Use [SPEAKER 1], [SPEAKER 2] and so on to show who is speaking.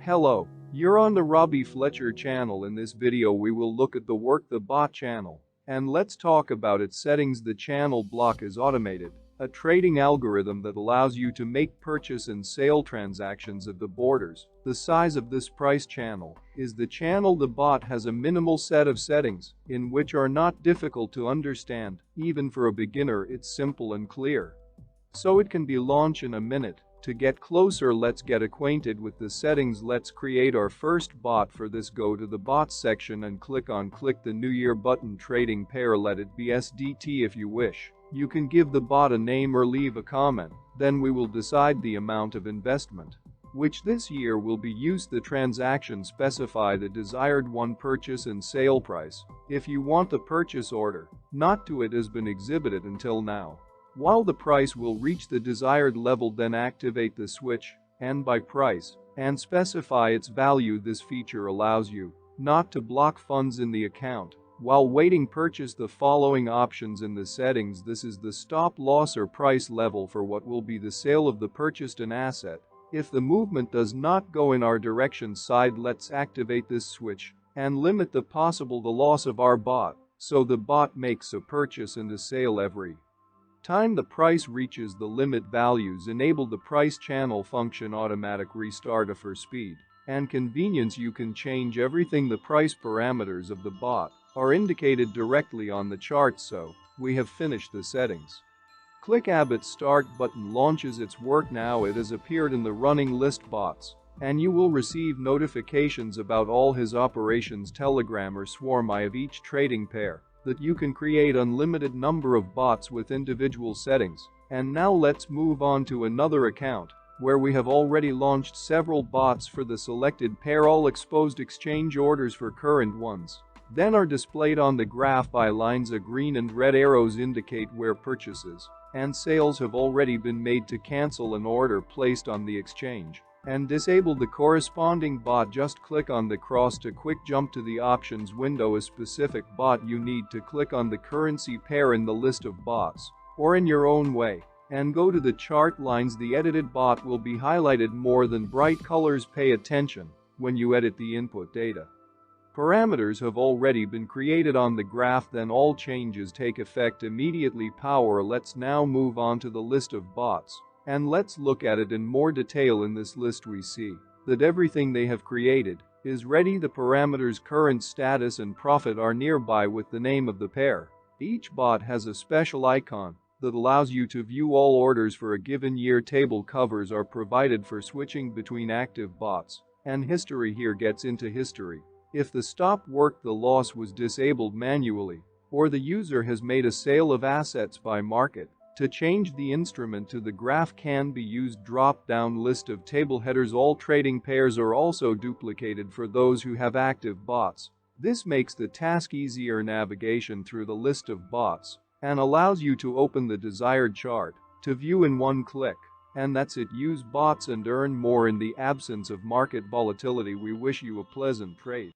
[SPEAKER 1] Hello, you're on the Robbie Fletcher channel. In this video we will look at the Work the Bot channel. And let's talk about its settings. The channel block is automated, a trading algorithm that allows you to make purchase and sale transactions at the borders. The size of this price channel is the channel. The bot has a minimal set of settings, in which are not difficult to understand. Even for a beginner it's simple and clear. So it can be launched in a minute. To get closer, let's get acquainted with the settings. Let's create our first bot. For this, go to the bots section and click the New Year button. Trading pair, let it be SDT if you wish. You can give the bot a name or leave a comment. Then we will decide the amount of investment, which this year will be used. The transaction, specify the desired one, purchase and sale price. If you want the purchase order not to it has been exhibited until now. While the price will reach the desired level, then activate the switch and by price and specify its value. This feature allows you not to block funds in the account while waiting. Purchase the following options in the settings. This is the stop loss or price level for what will be the sale of the purchased an asset. If the movement does not go in our direction side, let's activate this switch and limit the loss of our bot, so the bot makes a purchase and a sale every time the price reaches the limit values. Enable the price channel function, automatic restart. For speed and convenience you can change everything. The price parameters of the bot are indicated directly on the chart. So we have finished the settings. Click Abbott Start button launches its work. Now it has appeared in the running list bots, and you will receive notifications about all his operations. Telegram or Swarm. I have each trading pair that you can create unlimited number of bots with individual settings. And now let's move on to another account where we have already launched several bots for the selected pair. All exposed exchange orders for current ones then are displayed on the graph by lines. A green and red arrows indicate where purchases and sales have already been made. To cancel an order placed on the exchange and disable the corresponding bot, just click on the cross to quick jump to the options window. A specific bot you need to click on the currency pair in the list of bots or in your own way and go to the chart lines. The edited bot will be highlighted more than bright colors. Pay attention when you edit the input data. Parameters have already been created on the graph, then all changes take effect immediately. Power. Let's now move on to the list of bots and let's look at it in more detail. In this list we see that everything they have created is ready. The parameters, current status and profit, are nearby with the name of the pair. Each bot has a special icon that allows you to view all orders for a given year. Table covers are provided for switching between active bots and history. Here gets into history. If the stop worked, the loss was disabled manually, or the user has made a sale of assets by market. To change the instrument to the graph can be used drop-down list of table headers. All trading pairs are also duplicated for those who have active bots. This makes the task easier. Navigation through the list of bots and allows you to open the desired chart to view in one click. And that's it. Use bots and earn more in the absence of market volatility. We wish you a pleasant trade.